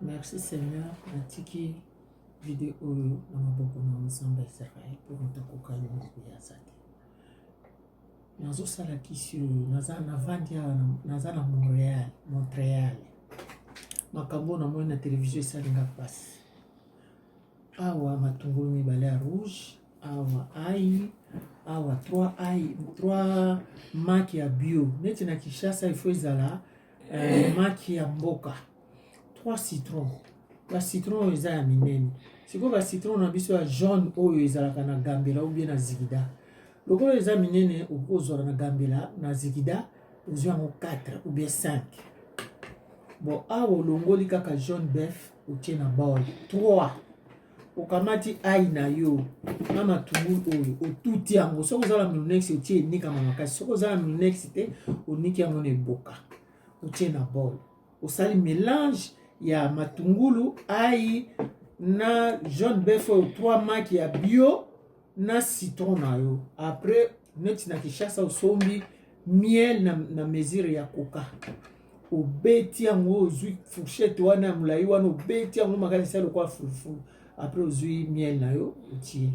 Merci Seigneur, natiki vidéo oyo na maboko na nzambe ya Israël pour ntakoka liboso ya Satan. Nazosala kisi oyo naza na Montréal. Makambo na moi na télévision esalinga pasi. Awa matungulu mibale ya rouge, awa ai, awa 3 maki ya bio. Neti na Kinshasa il faut ezala maki ya mboka. 3 citrons. Ba citron eza ya minene. Siko ba citron na biso ya jaune oyo ezalaka na gambela ou bien na zigida. Lokolo eza minene okozora na gambela na zigida ozwa yango 4 ou bien 5. Bon, awa olongoli kaka jaune bœuf otie na bol. 3. Okamati ai na yo na matungulu oyo otuti yango. Soko ozala milunex otie nika makasi. Soko ozala milunex te oniki yango na eboka. Otie na bol. Osali mélange ya matungulu ai na jaune bœuf 3 maki ya bio na citron na yo. Après neti na Kinshasa osombi miel na mesure ya coca. Obeti yango ozwi fourchette wana ya mulai wana obeti yango makasi sala kwa fulful. Après ozwi miel na yo otie.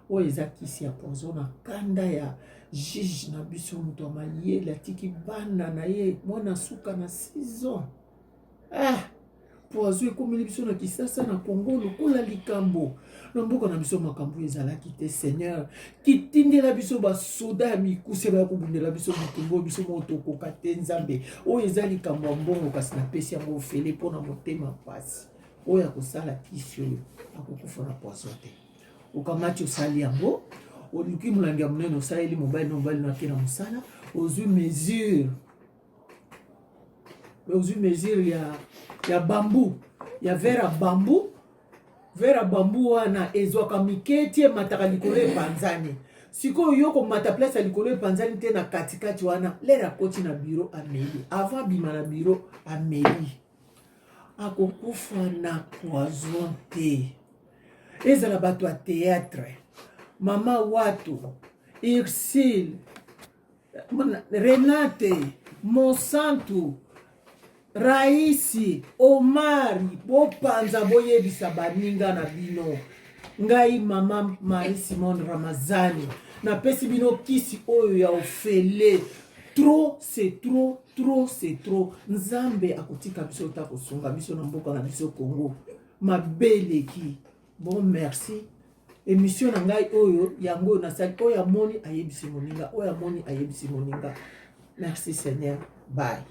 O eza kisi ya poison na kanda ya juge na biso muto amayela tiki bana na ye mwana suka na 6 ans. Poison ekomeli biso na Kisasa na Congo lokola likambo. Na mboka na biso makambo ezalaki te Seigneur. Kitindela biso ba soda ya mikuse ba kobundela biso mutumbo biso moto koka te Nzambe. O eza likambo mbongo kasi na pesi yango ofele mpona motema pasi. Oyo akosala kisi oyo akokufa na poison te. Okamati osali yango oluki mulangi ya munene osaleli mobali na kena mosala ozwi mesure ya bambu ya vera bambu wana ezwaka miketi emataka likolo epanzani. Sikoyo yo komata place ya likolo epanzani te na katikati wana lera koti na bureau ameli. Avant bima na bureau ameli. Akokufa na poison te. Ezala bato ya théâtre. Mama Watu, Ursule, Renate, Monsanto, Raisi, Omari, bopanza boyebisa baninga na bino. Ngai mama Marie Simone Ramazani. Na pesi bino kisi oyo ya ofele. Trop, c'est trop, trop, c'est trop. Nzambe akotika biso ta kosunga biso na mboka na biso Congo. Mabeleki. Bon, merci. Émission na ngai oyo yango na sali oyo amoni ayebisi moninga. Oyo amoni ayebisi moninga. Merci Seigneur. Bye.